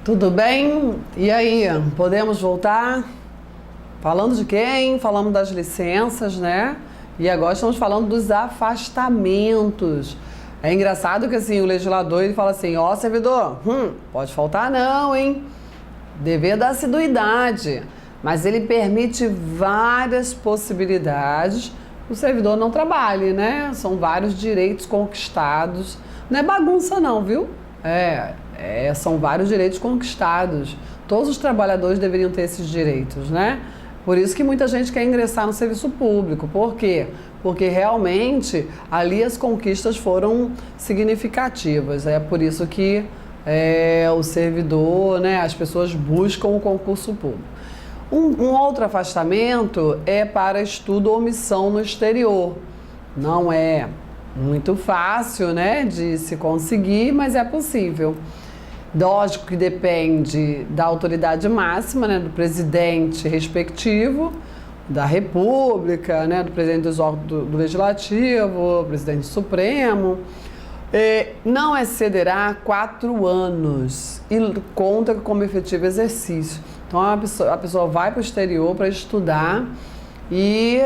Tudo bem? E aí, podemos voltar? Falando de quem? Falamos das licenças, né? E agora estamos falando dos afastamentos. É engraçado que assim, o legislador ele fala assim, ó, servidor, pode faltar não, hein? Dever da assiduidade. Mas ele permite várias possibilidades. O servidor não trabalhe, né? São vários direitos conquistados. Não é bagunça não, viu? São vários direitos conquistados. Todos os trabalhadores deveriam ter esses direitos, né? Por isso que muita gente quer ingressar no serviço público. Por quê? Porque realmente ali as conquistas foram significativas. É por isso que o servidor, né, as pessoas buscam o concurso público. Um outro afastamento é para estudo ou missão no exterior. Não é muito fácil, né, de se conseguir, mas é possível. Lógico que depende da autoridade máxima, né, do presidente respectivo, da República, né, do presidente do Legislativo, presidente do Supremo. Não excederá 4 anos e conta como efetivo exercício. Então a pessoa vai para o exterior para estudar e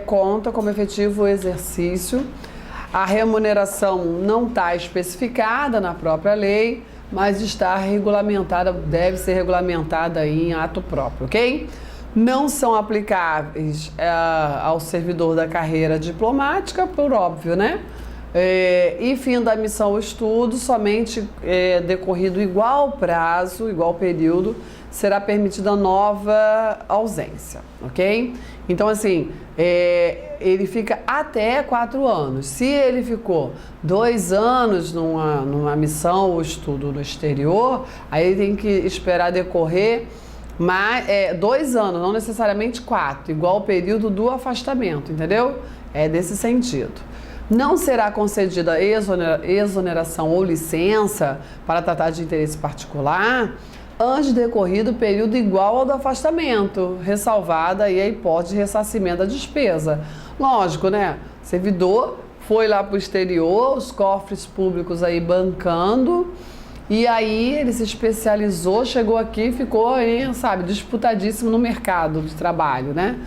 conta como efetivo exercício. A remuneração não está especificada na própria lei, mas está regulamentada, deve ser regulamentada aí em ato próprio, ok? Não são aplicáveis ao servidor da carreira diplomática, por óbvio, né? E fim da missão ou estudo, somente decorrido igual prazo, igual período, será permitida nova ausência, ok? Então, assim, ele fica até 4 anos. Se ele ficou 2 anos numa missão ou estudo no exterior, aí ele tem que esperar decorrer 2 anos, não necessariamente 4, igual o período do afastamento, entendeu? É desse sentido. Não será concedida exoneração ou licença para tratar de interesse particular antes de decorrido o período igual ao do afastamento, ressalvada aí a hipótese de ressarcimento da despesa. Lógico, né? Servidor foi lá para o exterior, os cofres públicos aí bancando, e aí ele se especializou, chegou aqui e ficou aí, sabe, disputadíssimo no mercado de trabalho, né?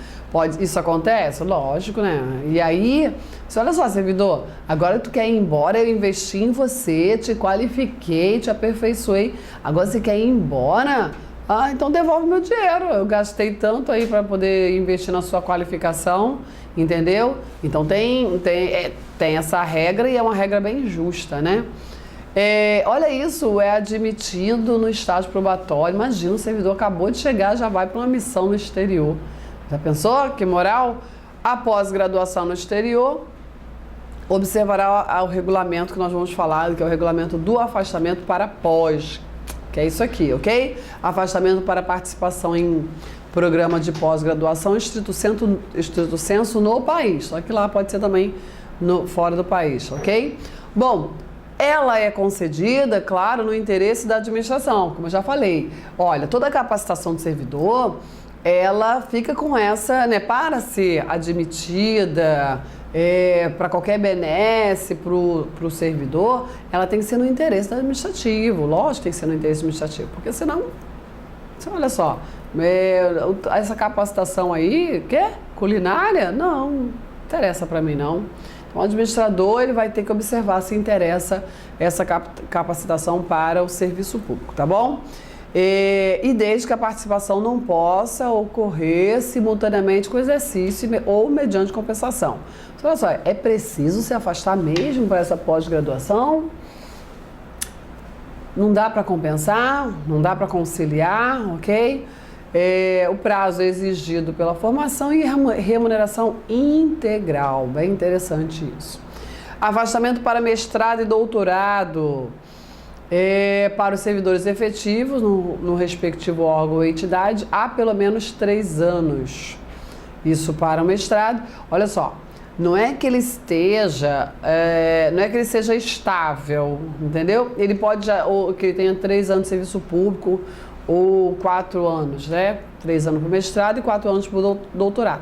Isso acontece? Lógico, né? E aí, olha só, servidor, agora tu quer ir embora, eu investi em você, te qualifiquei, te aperfeiçoei, agora você quer ir embora? Ah, então devolve meu dinheiro, eu gastei tanto aí para poder investir na sua qualificação, entendeu? Então tem essa regra e é uma regra bem justa, né? Olha isso, é admitido no estágio probatório. Imagina, o servidor acabou de chegar, já vai para uma missão no exterior. Já pensou? Que moral? Após graduação no exterior, observará o regulamento que nós vamos falar, que é o regulamento do afastamento para pós, que é isso aqui, ok? Afastamento para participação em programa de pós-graduação estrito sensu no país, só que lá pode ser também fora do país, ok? Bom, ela é concedida, claro, no interesse da administração, como eu já falei. Olha, toda a capacitação do servidor, ela fica com essa, né, para ser admitida, para qualquer benesse para o servidor, ela tem que ser no interesse do administrativo, lógico que tem que ser no interesse administrativo, porque senão, olha só, essa capacitação aí, culinária? Não interessa para mim não. Então, o administrador ele vai ter que observar se interessa essa capacitação para o serviço público, tá bom? E desde que a participação não possa ocorrer simultaneamente com o exercício ou mediante compensação. Então, olha só, é preciso se afastar mesmo para essa pós-graduação? Não dá para compensar, não dá para conciliar, ok? O prazo é exigido pela formação e remuneração integral, bem interessante isso. Afastamento para mestrado e doutorado. Para os servidores efetivos no respectivo órgão ou entidade há pelo menos 3 anos. Isso para o mestrado. Olha só, não é que ele esteja, não é que ele seja estável, entendeu? Ele pode ou que ele tenha 3 anos de serviço público ou 4 anos, né? 3 anos para o mestrado e 4 anos para o doutorado.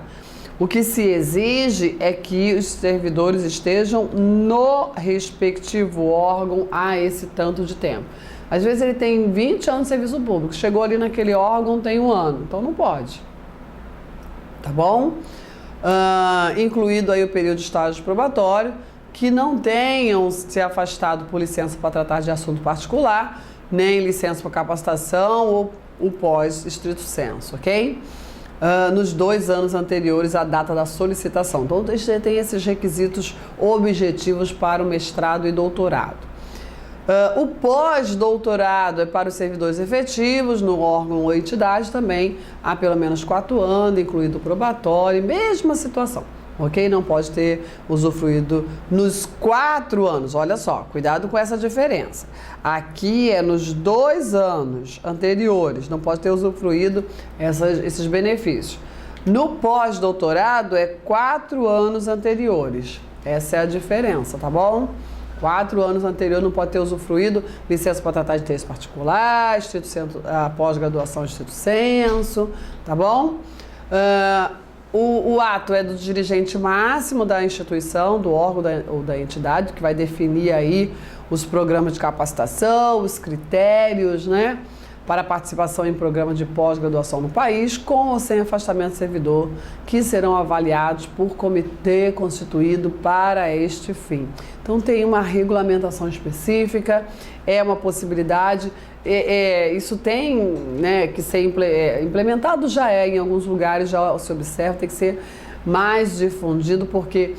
O que se exige é que os servidores estejam no respectivo órgão há esse tanto de tempo. Às vezes ele tem 20 anos de serviço público, chegou ali naquele órgão tem 1 ano, então não pode. Tá bom? Incluído aí o período de estágio probatório, que não tenham se afastado por licença para tratar de assunto particular, nem licença para capacitação ou o pós-estrito sensu, ok? Nos 2 anos anteriores à data da solicitação. Então, tem esses requisitos objetivos para o mestrado e doutorado. O pós-doutorado é para os servidores efetivos no órgão ou entidade também há pelo menos 4 anos, incluído o probatório, mesma situação, ok? Não pode ter usufruído nos 4 anos, olha só, cuidado com essa diferença. Aqui é nos 2 anos anteriores, não pode ter usufruído esses benefícios. No pós-doutorado é 4 anos anteriores, essa é a diferença, tá bom? 4 anos anteriores não pode ter usufruído licença para tratar de texto particular, a pós-graduação estrito sensu, tá bom? O ato é do dirigente máximo da instituição, do órgão ou da entidade, que vai definir aí os programas de capacitação, os critérios, né, para participação em programa de pós-graduação no país, com ou sem afastamento do servidor, que serão avaliados por comitê constituído para este fim. Então tem uma regulamentação específica, é uma possibilidade, isso tem, né, que ser implementado, já em alguns lugares, já se observa, tem que ser mais difundido, porque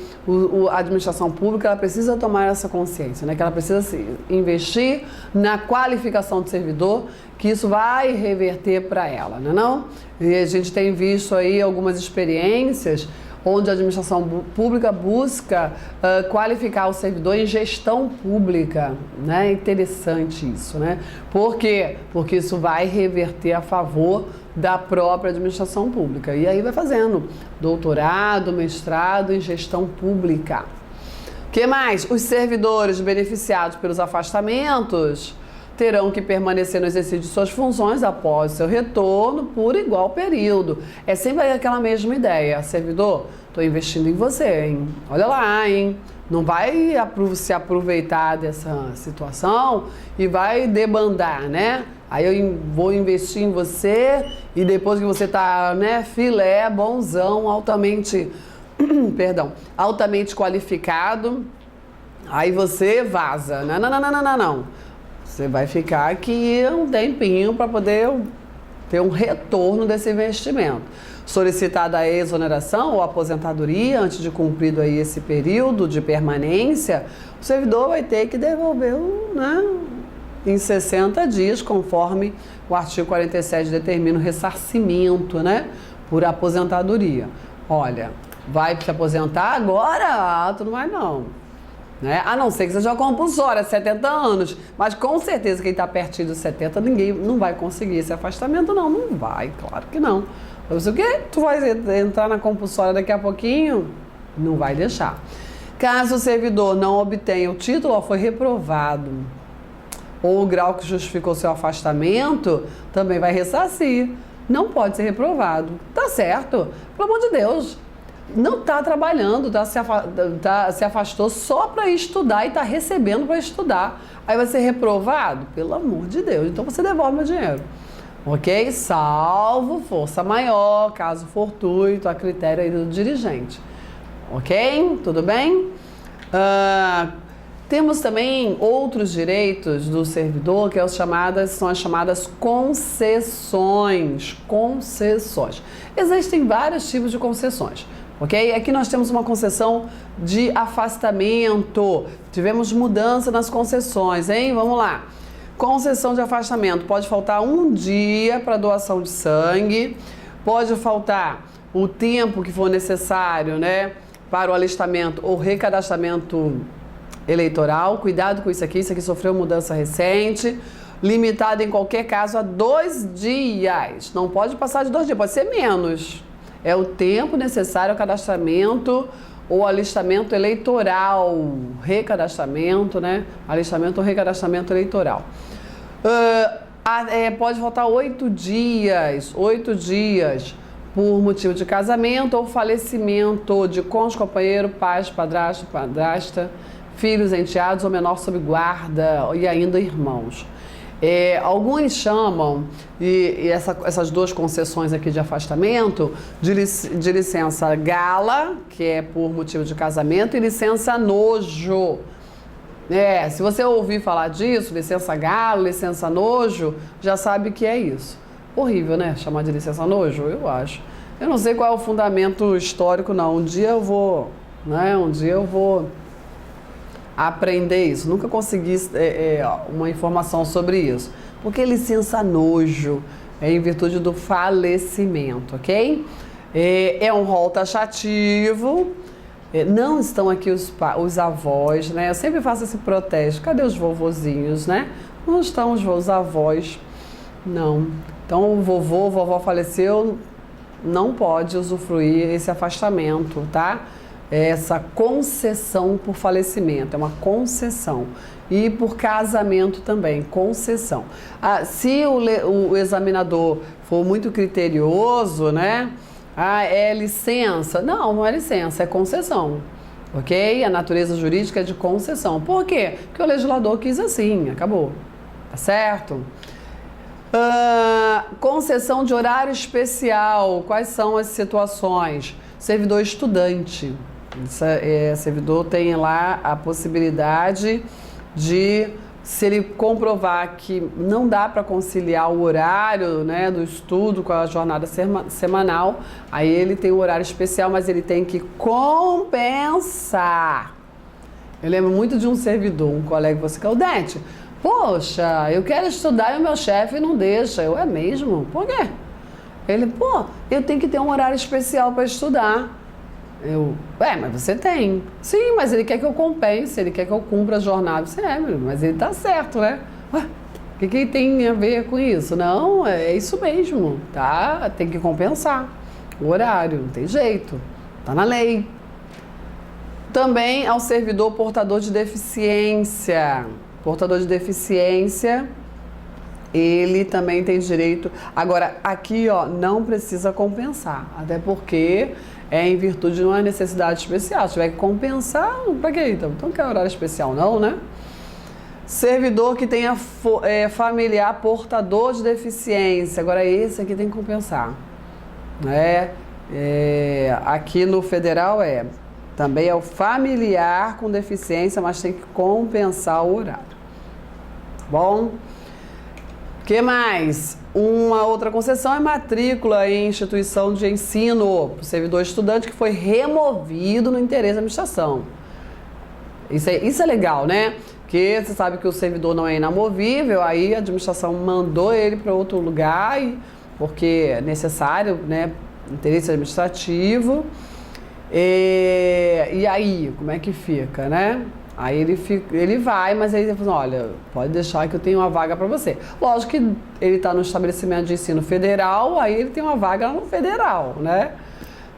a administração pública ela precisa tomar essa consciência, né? Que ela precisa investir na qualificação do servidor, que isso vai reverter para ela, não é não? E a gente tem visto aí algumas experiências onde a administração pública busca qualificar o servidor em gestão pública, né? É interessante isso, né? Por quê? Porque isso vai reverter a favor da própria administração pública. E aí vai fazendo doutorado, mestrado em gestão pública. O que mais? Os servidores beneficiados pelos afastamentos terão que permanecer no exercício de suas funções após seu retorno por igual período. É sempre aquela mesma ideia. Servidor, estou investindo em você, hein? Olha lá, hein? Não vai se aproveitar dessa situação e vai debandar, né? Aí eu vou investir em você e depois que você tá, né, filé, bonzão, altamente qualificado, aí você vaza. Não. Você vai ficar aqui um tempinho para poder ter um retorno desse investimento. Solicitada a exoneração ou aposentadoria antes de cumprido aí esse período de permanência, o servidor vai ter que devolver, né, em 60 dias, conforme o artigo 47 determina o ressarcimento, né, por aposentadoria. Olha, vai se aposentar agora? Tu não vai não. Né? A não ser que seja compulsória, 70 anos. Mas com certeza quem está pertinho dos 70, ninguém não vai conseguir esse afastamento, não. Não vai, claro que não. Mas o quê? Tu vai entrar na compulsória daqui a pouquinho? Não vai deixar. Caso o servidor não obtenha o título ou foi reprovado, ou o grau que justificou seu afastamento, também vai ressarcir. Não pode ser reprovado. Tá certo? Pelo amor de Deus. Não está trabalhando, se afastou só para estudar e está recebendo para estudar. Aí vai ser reprovado? Pelo amor de Deus. Então você devolve meu dinheiro. Ok? Salvo força maior, caso fortuito, a critério aí do dirigente. Ok? Tudo bem? Temos também outros direitos do servidor, que são as chamadas concessões. Concessões. Existem vários tipos de concessões. Ok? Aqui nós temos uma concessão de afastamento. Tivemos mudança nas concessões, hein? Vamos lá. Concessão de afastamento. Pode faltar 1 dia para doação de sangue. Pode faltar o tempo que for necessário, né, para o alistamento ou recadastramento eleitoral. Cuidado com isso aqui sofreu mudança recente. Limitado em qualquer caso a 2 dias. Não pode passar de 2 dias, pode ser menos. É o tempo necessário ao cadastramento ou alistamento eleitoral. Recadastramento, né? Alistamento ou recadastramento eleitoral. Pode faltar 8 dias. 8 dias por motivo de casamento ou falecimento de cônjuge, companheiro, pais, padrasto, padrasta, filhos, enteados ou menor sob guarda e ainda irmãos. Alguns chamam, essas duas concessões aqui de afastamento, de licença gala, que é por motivo de casamento, e licença nojo. Se você ouvir falar disso, licença gala, licença nojo, já sabe que é isso. Horrível, né? Chamar de licença nojo, eu acho. Eu não sei qual é o fundamento histórico, não. Um dia eu vou aprender isso. Nunca consegui uma informação sobre isso. Porque licença nojo é em virtude do falecimento, ok? É um rol taxativo. Não estão aqui os avós, né? Eu sempre faço esse protesto. Cadê os vovozinhos, né? Não estão os avós, não. Então, o vovó faleceu, não pode usufruir esse afastamento, tá? Essa concessão por falecimento, é uma concessão. E por casamento também, concessão. Se o examinador for muito criterioso, né? É licença? Não, não é licença, é concessão. Ok? A natureza jurídica é de concessão. Por quê? Porque o legislador quis assim, acabou. Tá certo? Concessão de horário especial. Quais são as situações? Servidor estudante. Servidor tem lá a possibilidade de, se ele comprovar que não dá para conciliar o horário, né, do estudo com a jornada semanal, aí ele tem o horário especial, mas ele tem que compensar. Eu lembro muito de um servidor, um colega, você que é o Dente. Poxa, eu quero estudar e o meu chefe não deixa. É mesmo? Por quê? Ele, eu tenho que ter um horário especial para estudar. Mas você tem. Sim, mas ele quer que eu compense, ele quer que eu cumpra a jornada. Mas ele tá certo, né? O que tem a ver com isso? Não, é isso mesmo, tá? Tem que compensar o horário, não tem jeito. Tá na lei. Também ao servidor portador de deficiência. Portador de deficiência, ele também tem direito. Agora, aqui, não precisa compensar, até porque é em virtude de uma necessidade especial. Se tiver que compensar, para quê? Então não quer horário especial, não, né? Servidor que tenha familiar portador de deficiência. Agora, esse aqui tem que compensar. Aqui no federal também é o familiar com deficiência, mas tem que compensar o horário. Bom, que mais? Uma outra concessão é matrícula em instituição de ensino para o servidor estudante que foi removido no interesse da administração. Isso é legal, né? Porque você sabe que o servidor não é inamovível, aí a administração mandou ele para outro lugar, porque é necessário, né? Interesse administrativo. E aí, como é que fica, né? Aí ele vai, mas aí ele fala, olha, pode deixar que eu tenho uma vaga para você. Lógico que ele está no estabelecimento de ensino federal, aí ele tem uma vaga no federal, né?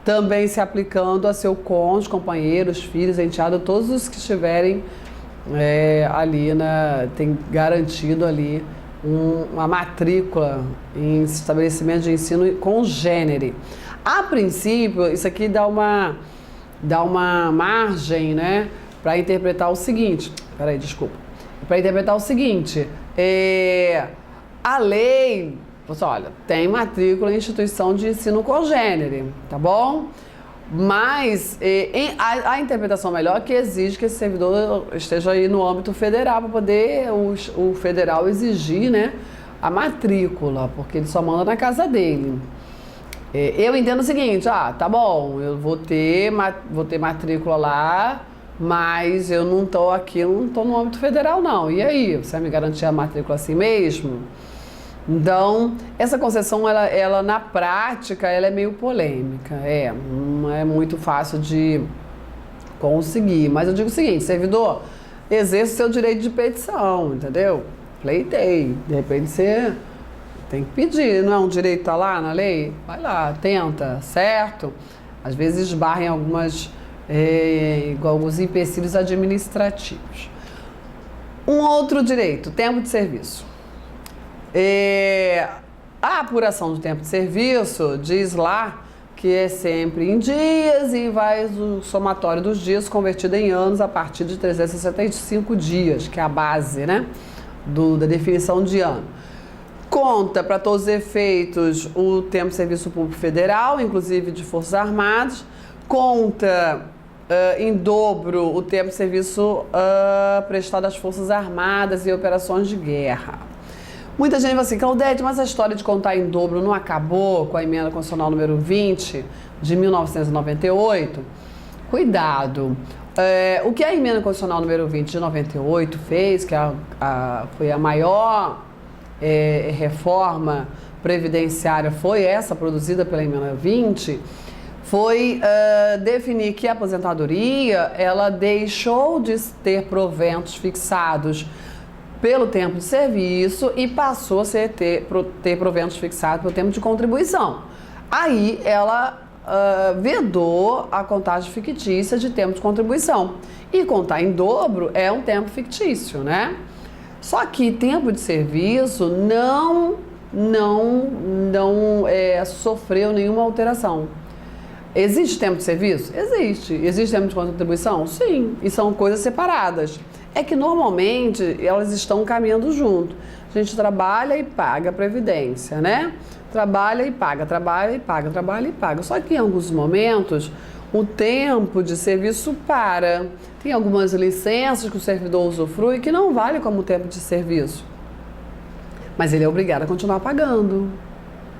Também se aplicando a seu cônjuge, companheiros, filhos, enteados, todos os que estiverem ali, tem garantido ali uma matrícula em estabelecimento de ensino congênere. A princípio, isso aqui dá uma margem, né? Para interpretar o seguinte, a lei, olha, tem matrícula em instituição de ensino congênere, tá bom? Mas a interpretação melhor é que exige que esse servidor esteja aí no âmbito federal para poder o federal exigir, né, a matrícula, porque ele só manda na casa dele. Eu entendo o seguinte, tá bom, eu vou ter matrícula lá, mas eu não estou aqui, não estou no âmbito federal, não. E aí, você vai me garantir a matrícula assim mesmo? Então, essa concessão, ela na prática, ela é meio polêmica. Não é muito fácil de conseguir. Mas eu digo o seguinte, servidor, exerça o seu direito de petição, entendeu? Pleiteie. De repente você tem que pedir, não é um direito tá lá na lei? Vai lá, tenta, certo? Às vezes esbarra em alguns empecilhos administrativos. Um outro direito, tempo de serviço. A apuração do tempo de serviço diz lá que é sempre em dias e vai o somatório dos dias convertido em anos a partir de 365 dias, que é a base, né? da definição de ano. Conta, para todos os efeitos, o tempo de serviço público federal, inclusive de Forças Armadas. Conta em dobro o tempo de serviço prestado às Forças Armadas e operações de guerra. Muita gente fala assim, Claudete, mas a história de contar em dobro não acabou com a emenda constitucional número 20 de 1998? Cuidado! O que a emenda constitucional número 20 de 98 fez, que foi a maior reforma previdenciária, foi essa produzida pela emenda 20, foi definir que a aposentadoria ela deixou de ter proventos fixados pelo tempo de serviço e passou a ter proventos fixados pelo tempo de contribuição. Aí ela vedou a contagem fictícia de tempo de contribuição. E contar em dobro é um tempo fictício, né? Só que tempo de serviço não sofreu nenhuma alteração. Existe tempo de serviço? Existe. Existe tempo de contribuição? Sim. E são coisas separadas. É que normalmente elas estão caminhando junto. A gente trabalha e paga a previdência, né? Trabalha e paga, trabalha e paga, trabalha e paga. Só que em alguns momentos o tempo de serviço para. Tem algumas licenças que o servidor usufrui que não vale como tempo de serviço. Mas ele é obrigado a continuar pagando.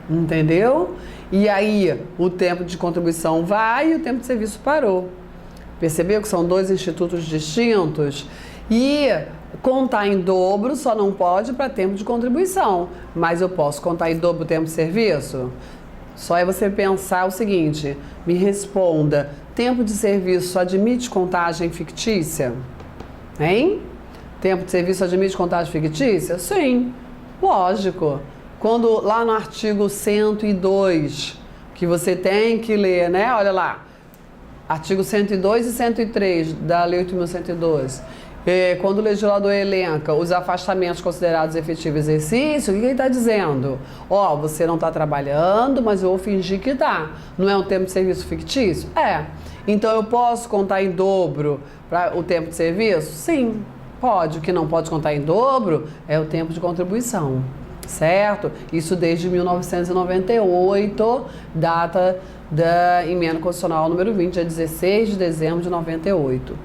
Entendeu? E aí o tempo de contribuição vai e o tempo de serviço parou. Percebeu que são dois institutos distintos? E contar em dobro só não pode para tempo de contribuição. Mas eu posso contar em dobro o tempo de serviço? Só é você pensar o seguinte, me responda, tempo de serviço admite contagem fictícia? Hein? Tempo de serviço admite contagem fictícia? Sim, lógico. Quando lá no artigo 102, que você tem que ler, né? Olha lá, artigo 102 e 103 da Lei 8.112. Quando o legislador elenca os afastamentos considerados efetivo exercício, o que ele está dizendo? Ó, você não está trabalhando, mas eu vou fingir que está. Não é um tempo de serviço fictício? É. Então eu posso contar em dobro para o tempo de serviço? Sim, pode. O que não pode contar em dobro é o tempo de contribuição, certo? Isso desde 1998, data da emenda constitucional número 20, dia 16 de dezembro de 98.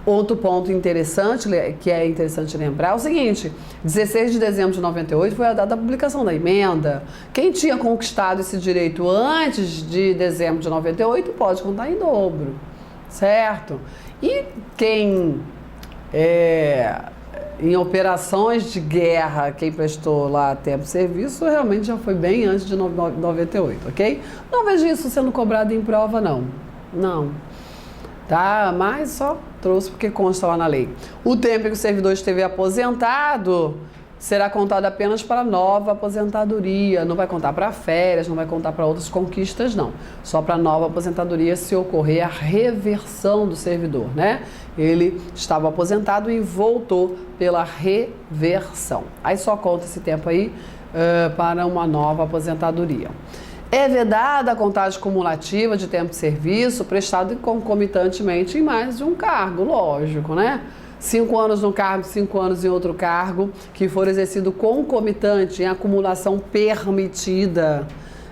Outro ponto interessante, que é interessante lembrar, é o seguinte, 16 de dezembro de 98 foi a data da publicação da emenda. Quem tinha conquistado esse direito antes de dezembro de 98 pode contar em dobro, certo? E quem, em operações de guerra, quem prestou lá tempo de serviço, realmente já foi bem antes de 98, ok? Não vejo isso sendo cobrado em prova, não. Não. Tá? Mas só trouxe porque consta lá na lei. O tempo em que o servidor esteve aposentado será contado apenas para nova aposentadoria. Não vai contar para férias, não vai contar para outras conquistas, não. Só para nova aposentadoria se ocorrer a reversão do servidor, né? Ele estava aposentado e voltou pela reversão. Aí só conta esse tempo aí para uma nova aposentadoria. É vedada a contagem cumulativa de tempo de serviço prestado concomitantemente em mais de um cargo, lógico, né? 5 anos num cargo, 5 anos em outro cargo, que for exercido concomitante em acumulação permitida,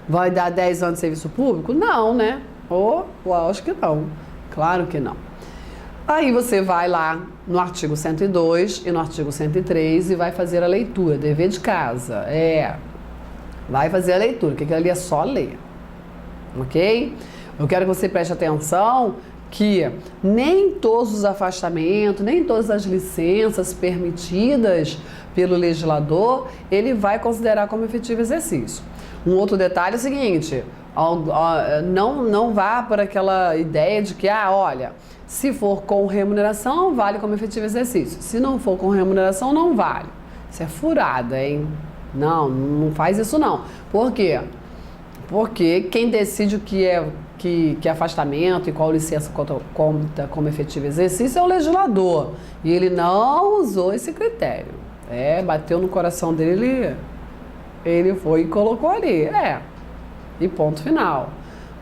vai dar 10 anos de serviço público? Não, né? Acho que não. Claro que não. Aí você vai lá no artigo 102 e no artigo 103 e vai fazer a leitura, dever de casa. Vai fazer a leitura, porque aquilo ali é só ler, ok? Eu quero que você preste atenção que nem todos os afastamentos, nem todas as licenças permitidas pelo legislador, ele vai considerar como efetivo exercício. Um outro detalhe é o seguinte, não vá por aquela ideia de que, olha, se for com remuneração, vale como efetivo exercício. Se não for com remuneração, não vale. Isso é furada, hein? Não faz isso não. Por quê? Porque quem decide o que é afastamento e qual licença conta como efetivo exercício é o legislador. E ele não usou esse critério. Bateu no coração dele, ele foi e colocou ali. E ponto final.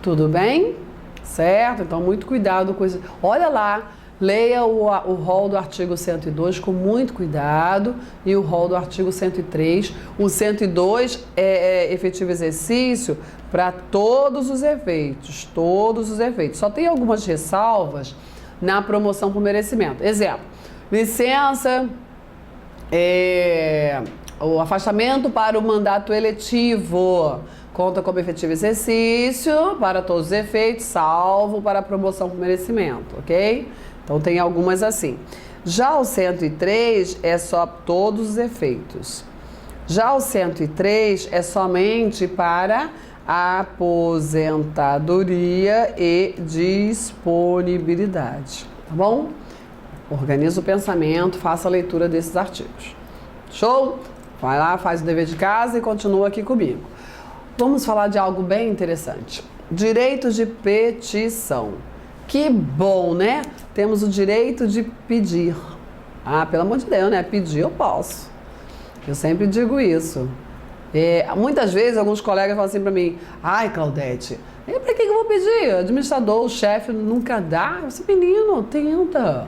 Tudo bem? Certo? Então muito cuidado com isso. Olha lá Leia o rol do artigo 102 com muito cuidado e o rol do artigo 103. O 102 é efetivo exercício para todos os efeitos, todos os efeitos. Só tem algumas ressalvas na promoção por merecimento. Exemplo, licença, o afastamento para o mandato eletivo conta como efetivo exercício para todos os efeitos, salvo para a promoção por merecimento, ok? Então tem algumas assim. Já o 103 é só todos os efeitos. Já o 103 é somente para aposentadoria e disponibilidade, tá bom? Organiza o pensamento, faça a leitura desses artigos. Show? Vai lá, faz o dever de casa e continua aqui comigo. Vamos falar de algo bem interessante. Direitos de petição. Que bom, né? Temos o direito de pedir. Ah, pelo amor de Deus, né? Pedir eu posso. Eu sempre digo isso. Muitas vezes alguns colegas falam assim pra mim: ai, Claudete, pra que eu vou pedir? O administrador, o chefe nunca dá. Eu disse, menino, tenta.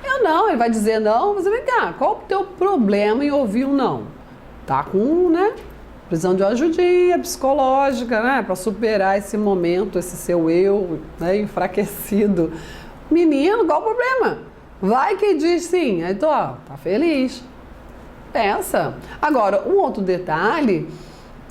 Eu não, ele vai dizer não. Você vem cá, qual o teu problema em ouvir um não? Tá com, né? Precisando de uma ajudinha psicológica, né? Para superar esse momento, esse seu eu, né, enfraquecido. Menino, qual o problema? Vai que diz sim. Aí tu, ó, tá feliz. Pensa. Agora, um outro detalhe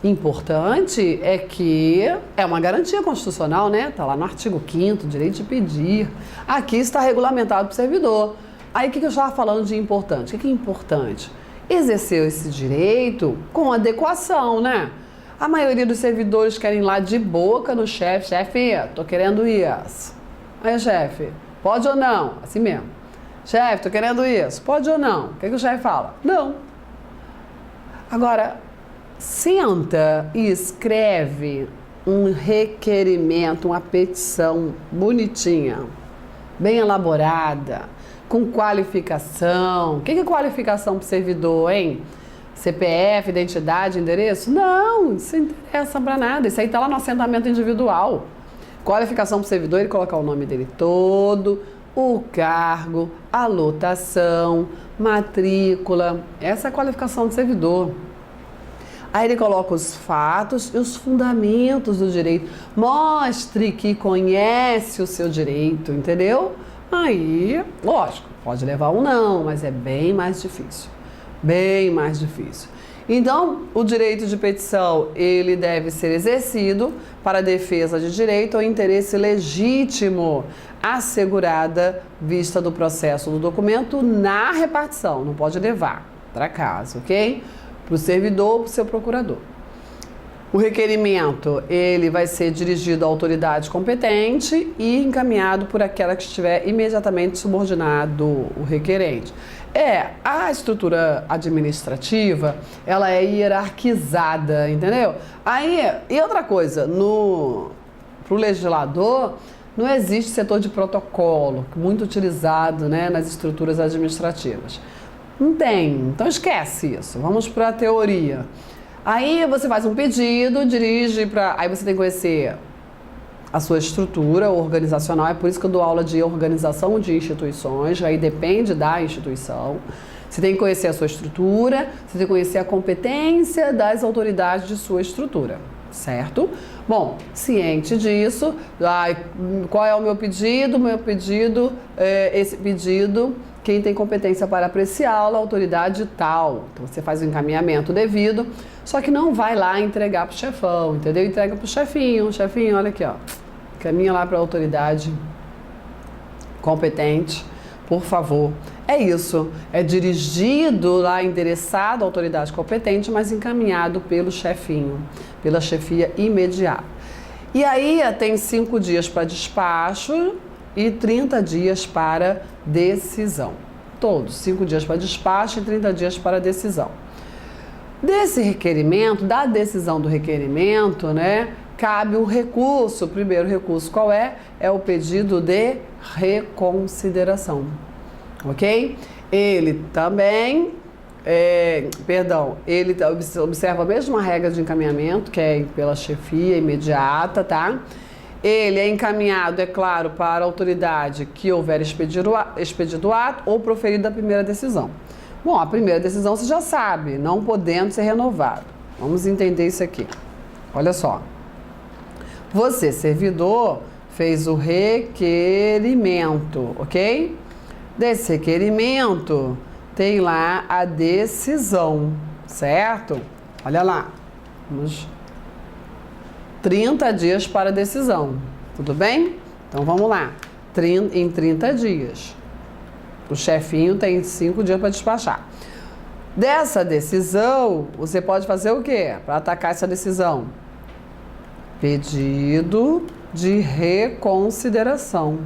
importante é que é uma garantia constitucional, né? Tá lá no artigo 5º, direito de pedir. Aqui está regulamentado para o servidor. Aí o que eu estava falando de importante? O que é importante? Exerceu esse direito com adequação, né? A maioria dos servidores querem ir lá de boca no chefe. Chefe, tô querendo isso. Aí, chefe, pode ou não? Assim mesmo. Chefe, tô querendo isso. Pode ou não? O que o chefe fala? Não. Agora, senta e escreve um requerimento, uma petição bonitinha, bem elaborada, com qualificação. O que é qualificação para o servidor, hein? CPF, identidade, endereço? Não, isso não interessa para nada. Isso aí está lá no assentamento individual. Qualificação para o servidor, ele colocar o nome dele todo, o cargo, a lotação, matrícula. Essa é a qualificação do servidor. Aí ele coloca os fatos e os fundamentos do direito. Mostre que conhece o seu direito, entendeu? Aí, lógico, pode levar um não, mas é bem mais difícil. Bem mais difícil. Então, o direito de petição, ele deve ser exercido para a defesa de direito ou interesse legítimo, assegurada vista do processo do documento na repartição. Não pode levar para casa, ok? Para o servidor ou para o seu procurador. O requerimento, ele vai ser dirigido à autoridade competente e encaminhado por aquela que estiver imediatamente subordinado o requerente. A estrutura administrativa, ela é hierarquizada, entendeu? E outra coisa, para o legislador, não existe setor de protocolo, muito utilizado, né, nas estruturas administrativas. Não tem, então esquece isso, vamos para a teoria. Aí você faz um pedido, dirige para... Aí você tem que conhecer a sua estrutura organizacional, é por isso que eu dou aula de organização de instituições, aí depende da instituição. Você tem que conhecer a sua estrutura, você tem que conhecer a competência das autoridades de sua estrutura, certo? Bom, ciente disso, qual é o meu pedido? Esse pedido, quem tem competência para apreciá-lo, a autoridade tal. Então você faz o encaminhamento devido, só que não vai lá entregar para o chefão, entendeu? Entrega para o chefinho. Chefinho, olha aqui, ó, caminha lá para a autoridade competente, por favor. É isso, é dirigido lá, endereçado à autoridade competente, mas encaminhado pelo chefinho, pela chefia imediata. E aí tem 5 dias para despacho e 30 dias para decisão. Todos, 5 dias para despacho e 30 dias para decisão. Desse requerimento, da decisão do requerimento, né, cabe o recurso. O primeiro recurso qual é? É o pedido de reconsideração, ok? Ele também, ele observa a mesma regra de encaminhamento, que é pela chefia imediata, tá? Ele é encaminhado, é claro, para a autoridade que houver expedido o ato ou proferido a primeira decisão. Bom, a primeira decisão você já sabe, não podendo ser renovado. Vamos entender isso aqui. Olha só. Você, servidor, fez o requerimento, ok? Desse requerimento tem lá a decisão, certo? Olha lá. Vamos 30 dias para a decisão, tudo bem? Então vamos lá. Em 30 dias. O chefinho tem 5 dias para despachar. Dessa decisão, você pode fazer o quê? Para atacar essa decisão? Pedido de reconsideração.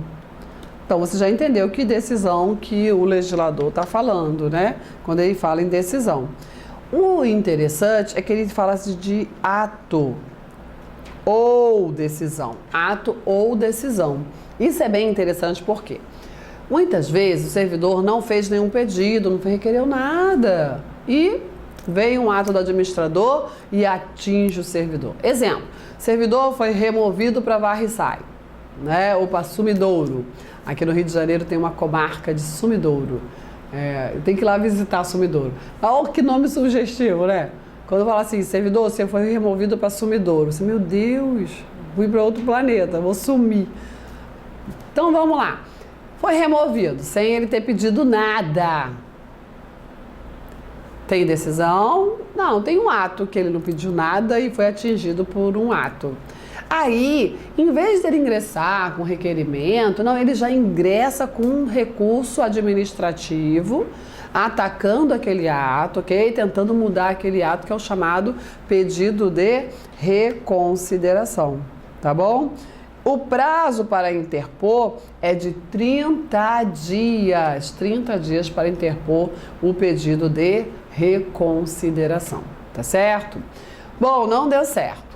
Então, você já entendeu que decisão que o legislador está falando, né? Quando ele fala em decisão. O interessante é que ele fala de ato ou decisão. Ato ou decisão. Isso é bem interessante porque muitas vezes o servidor não fez nenhum pedido, não requereu nada. E veio um ato do administrador e atinge o servidor. Exemplo, o servidor foi removido para Varre-Sai, né? Ou para Sumidouro. Aqui no Rio de Janeiro tem uma comarca de Sumidouro. Tem que ir lá visitar Sumidouro. Olha que nome sugestivo, né? Quando fala assim, servidor, você foi removido para Sumidouro. Você, meu Deus, fui para outro planeta, vou sumir. Então vamos lá. Foi removido, sem ele ter pedido nada. Tem decisão? Não, tem um ato que ele não pediu nada e foi atingido por um ato. Aí, em vez de ele ingressar com requerimento, não, ele já ingressa com um recurso administrativo, atacando aquele ato, ok? Tentando mudar aquele ato que é o chamado pedido de reconsideração, tá bom? O prazo para interpor é de 30 dias. 30 dias para interpor o pedido de reconsideração, tá certo? Bom, não deu certo.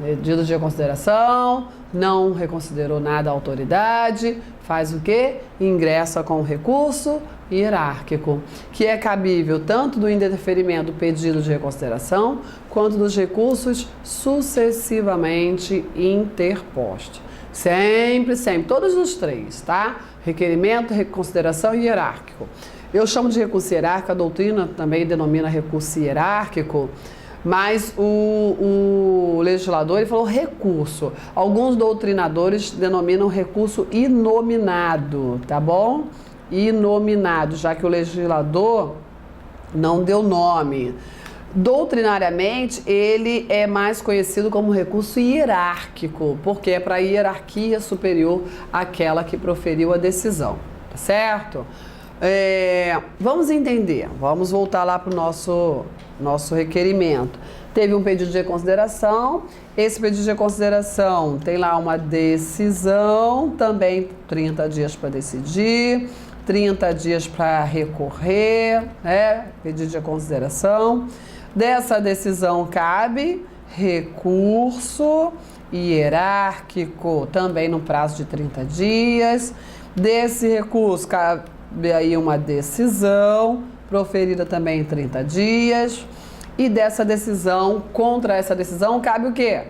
Pedido de reconsideração, não reconsiderou nada a autoridade, faz o quê? Ingressa com o recurso hierárquico, que é cabível tanto do indeferimento do pedido de reconsideração, quanto dos recursos sucessivamente interpostos. Sempre, todos os três, tá? Requerimento, reconsideração e hierárquico. Eu chamo de recurso hierárquico, a doutrina também denomina recurso hierárquico, mas o legislador ele falou recurso. Alguns doutrinadores denominam recurso inominado, tá bom? Inominado, já que o legislador não deu nome. Doutrinariamente, ele é mais conhecido como recurso hierárquico, porque é para a hierarquia superior àquela que proferiu a decisão, tá certo? Vamos entender, vamos voltar lá para o nosso requerimento. Teve um pedido de reconsideração, esse pedido de reconsideração tem lá uma decisão, também 30 dias para decidir, 30 dias para recorrer, né? Pedido de reconsideração. Dessa decisão cabe recurso hierárquico, também no prazo de 30 dias. Desse recurso cabe aí uma decisão, proferida também em 30 dias. E dessa decisão, contra essa decisão, cabe o quê?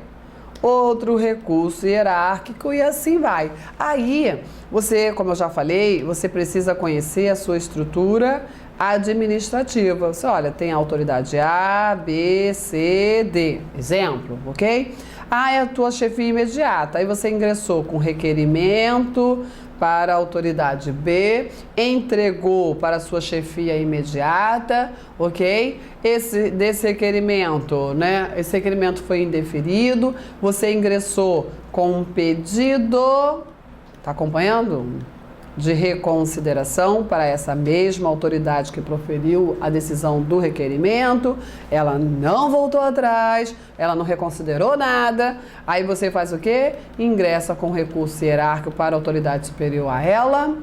Outro recurso hierárquico e assim vai. Aí, você, como eu já falei, você precisa conhecer a sua estrutura administrativa. Você olha, tem a autoridade A, B, C, D. Exemplo, ok? A é a tua chefia imediata. Aí você ingressou com requerimento para a autoridade B, entregou para a sua chefia imediata, ok? Desse requerimento, né? Esse requerimento foi indeferido, você ingressou com um pedido, tá acompanhando? De reconsideração para essa mesma autoridade que proferiu a decisão do requerimento, ela não voltou atrás, ela não reconsiderou nada, aí você faz o quê? Ingressa com recurso hierárquico para a autoridade superior a ela,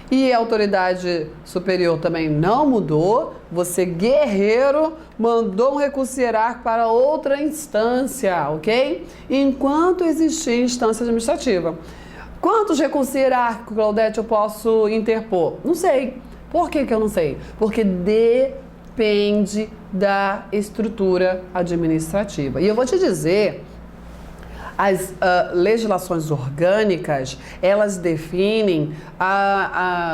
e a autoridade superior também não mudou, você, guerreiro, mandou um recurso hierárquico para outra instância, ok? Enquanto existir instância administrativa. Quantos recursos hierárquicos, Claudete, eu posso interpor? Não sei. Por que eu não sei? Porque depende da estrutura administrativa. E eu vou te dizer, As legislações orgânicas, elas definem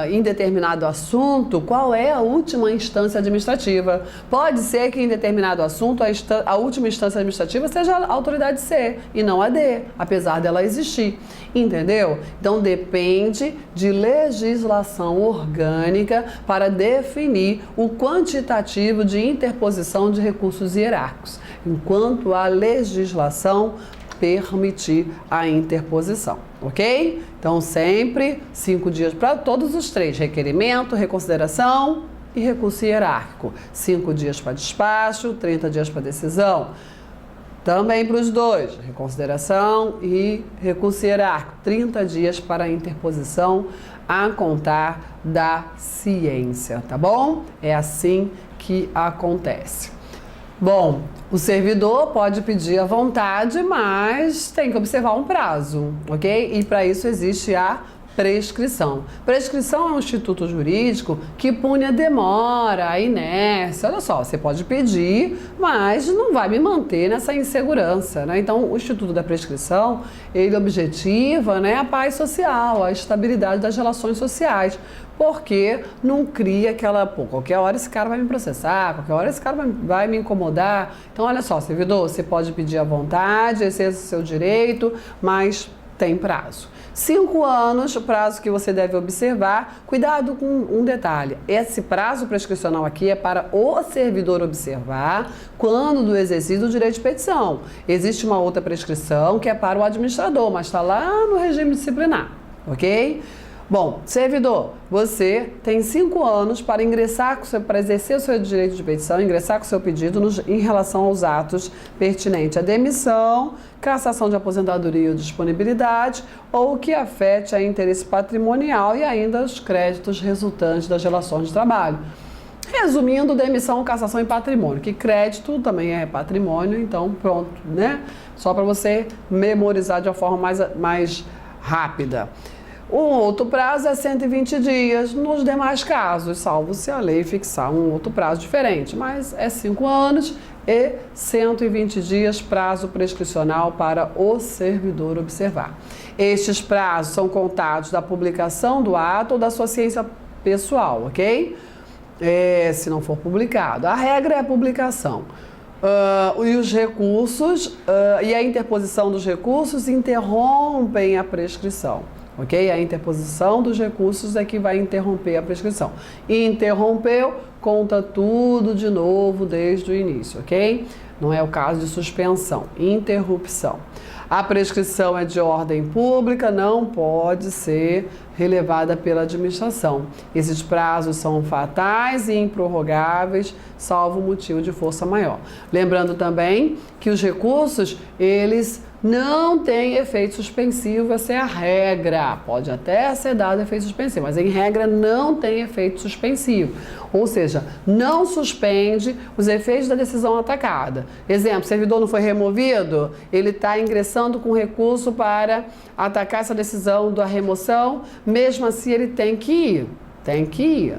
em determinado assunto qual é a última instância administrativa. Pode ser que em determinado assunto a última instância administrativa seja a autoridade C e não a D, apesar dela existir. Entendeu? Então depende de legislação orgânica para definir o quantitativo de interposição de recursos hierárquicos, enquanto a legislação permitir a interposição, ok? Então sempre 5 dias para todos os 3, requerimento, reconsideração e recurso hierárquico. 5 dias para despacho, 30 dias para decisão. Também para os 2, reconsideração e recurso hierárquico, 30 dias para a interposição a contar da ciência, tá bom? É assim que acontece. Bom, o servidor pode pedir à vontade, mas tem que observar um prazo, ok? E para isso existe a prescrição. Prescrição é um instituto jurídico que pune a demora, a inércia. Olha só, você pode pedir, mas não vai me manter nessa insegurança, né? Então, o instituto da prescrição, ele objetiva, né, a paz social, a estabilidade das relações sociais, porque não cria aquela, pô, qualquer hora esse cara vai me processar, qualquer hora esse cara vai me incomodar. Então, olha só, servidor, você pode pedir à vontade, exerça o seu direito, mas tem prazo. 5 anos, o prazo que você deve observar. Cuidado com um detalhe. Esse prazo prescricional aqui é para o servidor observar quando do exercício do direito de petição. Existe uma outra prescrição que é para o administrador, mas está lá no regime disciplinar, ok? Bom, servidor, você tem 5 anos para ingressar, para exercer o seu direito de petição, ingressar com o seu pedido em relação aos atos pertinentes à demissão, cassação de aposentadoria ou disponibilidade, ou que afete a interesse patrimonial e ainda os créditos resultantes das relações de trabalho. Resumindo, demissão, cassação e patrimônio, que crédito também é patrimônio, então pronto, né? Só para você memorizar de uma forma mais rápida. O outro prazo é 120 dias nos demais casos, salvo se a lei fixar um outro prazo diferente, mas é 5 anos e 120 dias prazo prescricional para o servidor observar. Estes prazos são contados da publicação do ato ou da sua ciência pessoal, ok? Se não for publicado. A regra é a publicação. E os recursos e a interposição dos recursos interrompem a prescrição. Ok? A interposição dos recursos é que vai interromper a prescrição. Interrompeu, conta tudo de novo desde o início, ok? Não é o caso de suspensão, interrupção. A prescrição é de ordem pública, não pode ser relevada pela administração. Esses prazos são fatais e improrrogáveis, salvo motivo de força maior. Lembrando também que os recursos, eles não têm efeito suspensivo, essa é a regra. Pode até ser dado efeito suspensivo, mas em regra não tem efeito suspensivo. Ou seja, não suspende os efeitos da decisão atacada. Exemplo, o servidor não foi removido, ele está ingressando com recurso para atacar essa decisão da remoção, mesmo assim ele tem que ir. Tem que ir,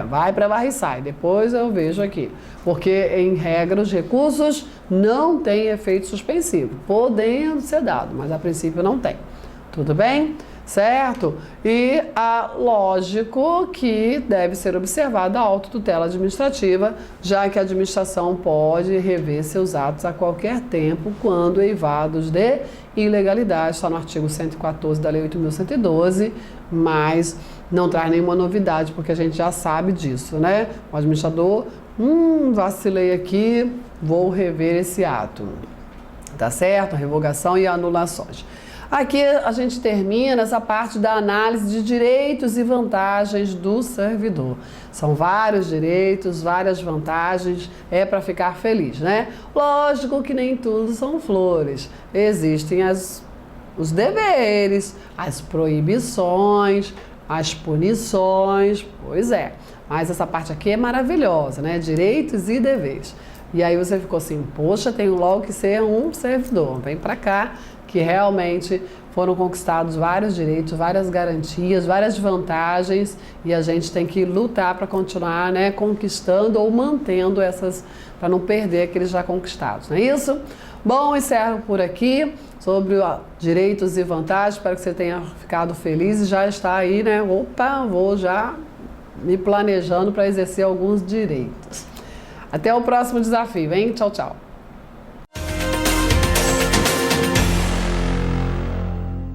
vai para varre e sai, depois eu vejo aqui. Porque, em regra, os recursos não têm efeito suspensivo, podendo ser dado, mas a princípio não tem. Tudo bem? Certo? E, lógico que deve ser observada a autotutela administrativa, já que a administração pode rever seus atos a qualquer tempo, quando eivados de ilegalidade, está no artigo 114 da Lei 8.112, mas não traz nenhuma novidade, porque a gente já sabe disso, né? O administrador, vacilei aqui, vou rever esse ato. Tá certo? Revogação e anulações. Aqui a gente termina essa parte da análise de direitos e vantagens do servidor. São vários direitos, várias vantagens, é para ficar feliz, né? Lógico que nem tudo são flores. Existem os deveres, as proibições, as punições, pois é. Mas essa parte aqui é maravilhosa, né? Direitos e deveres. E aí você ficou assim, poxa, tenho logo que ser um servidor. Vem para cá, que realmente foram conquistados vários direitos, várias garantias, várias vantagens, e a gente tem que lutar para continuar, né, conquistando ou mantendo essas, para não perder aqueles já conquistados, não é isso? Bom, encerro por aqui sobre direitos e vantagens. Espero que você tenha ficado feliz e já está aí, né? Opa, vou já me planejando para exercer alguns direitos. Até o próximo desafio, hein? Tchau, tchau.